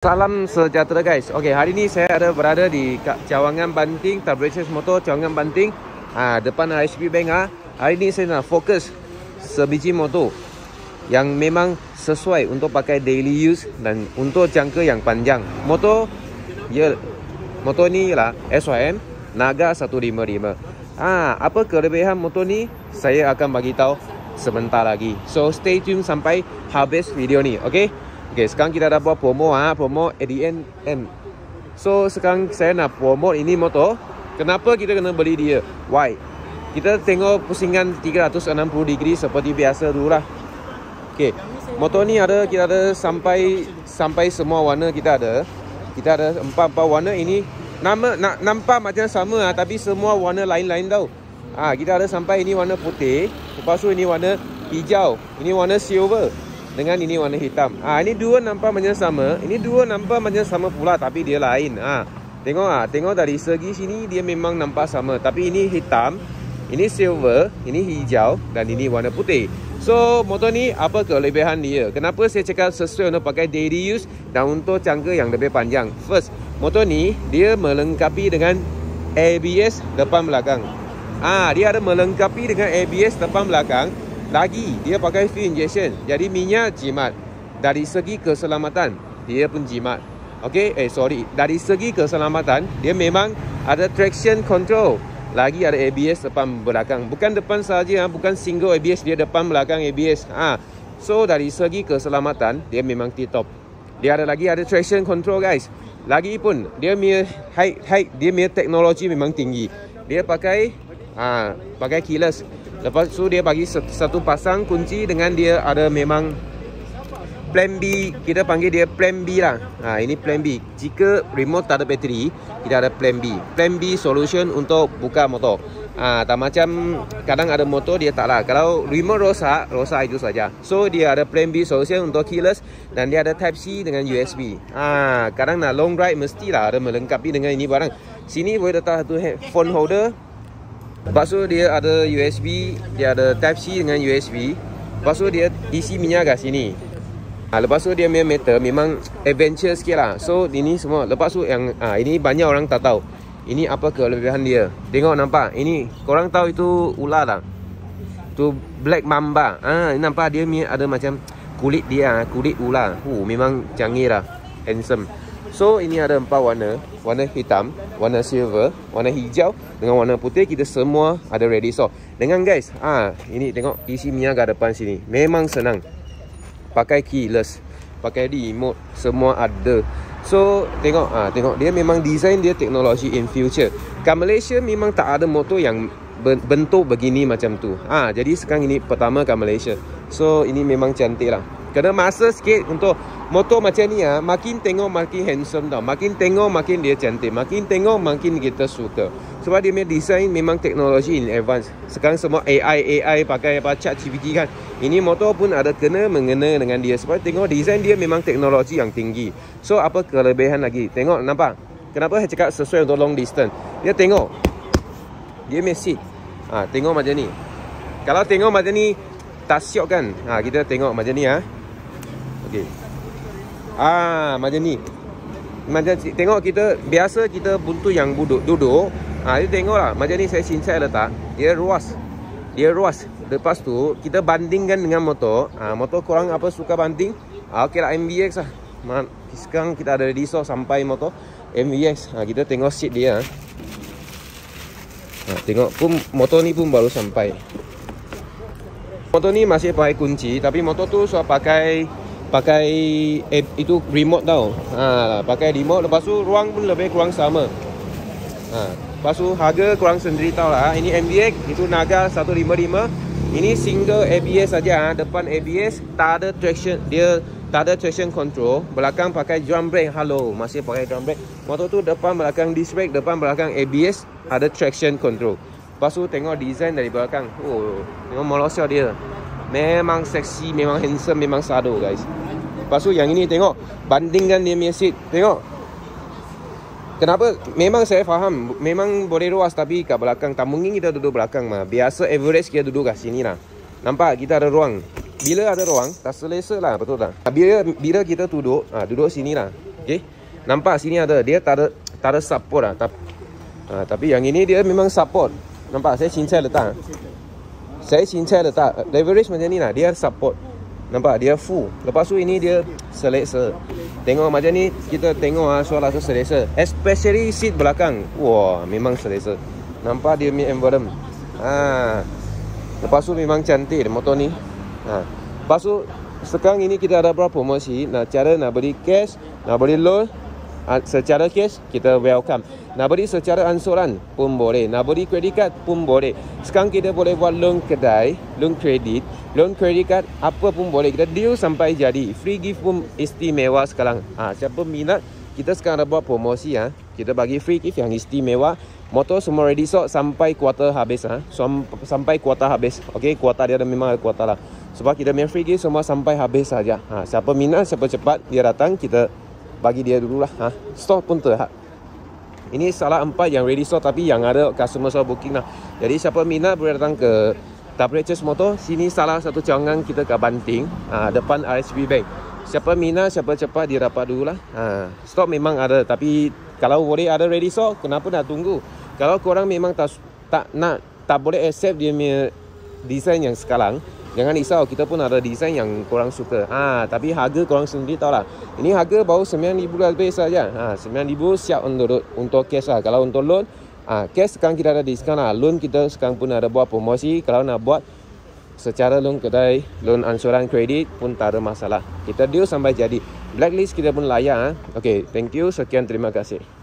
Salam sejahtera guys. Okey, hari ni saya ada berada di Cawangan Banting, Tabraces Motor Cawangan Banting. Depan HP Bank. Hari ni saya nak fokus sebiji motor yang memang sesuai untuk pakai daily use dan untuk jangka yang panjang. Motor ni ialah SYM Naga 155. Apa kelebihan motor ni? Saya akan bagi tahu sebentar lagi. So stay tune sampai habis video ni, okey? Okay, sekarang kita dah buat promo promo at the end. So sekarang saya nak promote ini motor. Kenapa kita kena beli dia? Why? Kita tengok pusingan 360 degree seperti biasa dulu lah. Okay, motor ni kita ada sampai semua warna kita ada. Kita ada 4 warna ini. Nampak macam sama tapi semua warna lain-lain tau. Kita ada sampai ini warna putih, lepas tu ini warna hijau, ini warna silver dengan ini warna hitam. Ini dua nampak macam sama, ini dua nampak macam sama pula tapi dia lain. Tengok dari segi sini dia memang nampak sama, tapi ini hitam, ini silver, ini hijau dan ini warna putih. So motor ni apa kelebihan dia? Kenapa saya cakap sesuai untuk pakai daily use dan untuk jangka yang lebih panjang? First, motor ni dia melengkapi dengan ABS depan belakang. Dia ada melengkapi dengan ABS depan belakang. Lagi dia pakai fuel injection, jadi minyak jimat. Dari segi keselamatan dia pun jimat. Okey, dari segi keselamatan dia memang ada traction control. Lagi ada ABS depan belakang. Bukan depan saja, bukan single ABS, dia depan belakang ABS. So dari segi keselamatan dia memang tip-top. Dia ada traction control guys. Lagi pun dia punya height dia punya teknologi memang tinggi. Dia pakai keyless. Lepas tu dia bagi satu pasang kunci dengan dia ada memang plan B. Kita panggil dia plan B lah. Ini plan B. Jika remote tak ada bateri, kita ada plan B. Plan B solution untuk buka motor. Tak macam kadang ada motor dia tak lah. Kalau remote rosak itu saja. So dia ada plan B solution untuk keyless dan dia ada Type C dengan USB. Kadang nak long ride mestilah ada melengkapi dengan ini barang. Sini boleh letak satu phone holder. Lepas tu dia ada USB, dia ada Type C dengan USB. Lepas tu dia isi minyak kat sini. Lepas tu dia punya meter memang adventure sikit lah. So ini semua. Lepas tu yang ini banyak orang tak tahu. Ini apa kelebihan dia. Tengok nampak. Ini korang tahu itu ular tak? Tu black mamba. Nampak dia ada macam kulit dia, kulit ular. Memang canggih lah. Handsome. So ini ada 4 warna. Warna hitam, warna silver, warna hijau dengan warna putih. Kita semua ada ready. So dengan guys, ini tengok isi minyak kat depan sini. Memang senang. Pakai keyless, pakai remote, semua ada. So tengok dia memang design dia teknologi in future. Kat Malaysia memang tak ada motor yang bentuk begini macam tu. Jadi sekarang ini pertama kat Malaysia. So ini memang cantik lah. Kena masa sikit untuk motor macam ni makin tengok makin handsome tau. Makin tengok makin dia cantik. Makin tengok makin kita suka. Sebab dia punya design memang teknologi in advance. Sekarang semua AI pakai ChatGPT kan. Ini motor pun ada mengena dengan dia. Sebab tengok design dia memang teknologi yang tinggi. So apa kelebihan lagi? Tengok nampak. Kenapa saya cakap sesuai untuk long distance? Dia tengok. Dia punya seat. Tengok macam ni. Kalau tengok macam ni tak syok kan. Kita tengok macam ni Okey. Macam ni. Macam tengok biasa kita buntu yang duduk. Dia tengoklah macam ni saya cincai letak. Dia ruas. Lepas tu kita bandingkan dengan motor. Motor korang apa suka banding? Okeylah MVX lah. Sekarang kita ada ready sampai motor MVX. Kita tengok seat dia. Tengok pun motor ni pun baru sampai. Motor ni masih pakai kunci, tapi motor tu pakai itu remote tau. Pakai remote. Lepas tu ruang pun lebih kurang sama. Lepas tu harga korang sendiri tahu lah. Ini MVX, itu Naga 155. Ini single ABS saja. Depan ABS tak ada traction, dia tak ada traction control. Belakang pakai drum brake. Masih pakai drum brake. Motor tu depan belakang disc brake, depan belakang ABS ada traction control. Lepas tu tengok design dari belakang. Tengok molosnya dia. Memang seksi, memang handsome, memang sado guys. Lepas tu yang ini tengok, bandingkan dia punya seat. Tengok. Kenapa? Memang saya faham, memang boleh ruas tapi kat belakang tak mungkin kita duduk belakang mah. Biasa average kita duduk kat sini lah. Nampak kita ada ruang. Bila ada ruang, tak selesa lah, betul tak? Bila kita duduk, duduk sini lah. Okay, nampak sini ada, dia tak ada support lah. Tapi yang ini dia memang support. Nampak saya cincai letak. Saya cincai letak. Leverage macam ni lah, dia support. Nampak dia full. Lepas tu ini dia selesa. Tengok macam ni, kita tengok suara tu selesa. Especially seat belakang. Wah, memang selesa. Nampak dia punya environment. Lepas tu memang cantik motor ni. Lepas tu sekarang ini kita ada berapa promosi. Cara nak beri cash, nak beri loan, secara cash kita welcome. Nak beri secara ansuran pun boleh. Nak beri credit card pun boleh. Sekarang kita boleh buat loan kedai, loan kredit, loan credit card, apa pun boleh. Kita deal sampai jadi. Free gift pun istimewa sekarang. Siapa minat, kita sekarang ada buat promosi. Kita bagi free gift yang istimewa. Motor semua ready stock sampai kuartal habis. Sampai kuartal habis. Okay, kuartal dia ada memang ada kuartal lah. Sebab kita punya free gift semua sampai habis saja. Siapa minat, siapa cepat dia datang, kita bagi dia dululah. Stok pun terhad. Ini salah 4 yang ready stock tapi yang ada customer selalu booking lah. Jadi siapa minat boleh datang ke WHS Motor. Sini salah satu cawangan kita kat Banting, depan RSB Bank. Siapa minat, siapa cepat dia dapat dululah. Stok memang ada, tapi kalau boleh ada ready stock, kenapa nak tunggu? Kalau korang memang tak boleh accept dia punya design yang sekarang, jangan risau, kita pun ada design yang korang suka. Tapi harga korang sendiri tahu lah. Ini harga baru 9,000 lebih saja. 9,000 siap untuk cash lah. Kalau untuk loan, cash sekarang kita ada diskaun lah. Loan kita sekarang pun ada buat promosi. Kalau nak buat secara loan kedai, loan ansuran kredit pun tak ada masalah. Kita deal sampai jadi. Blacklist kita pun layak. Okay, thank you. Sekian, terima kasih.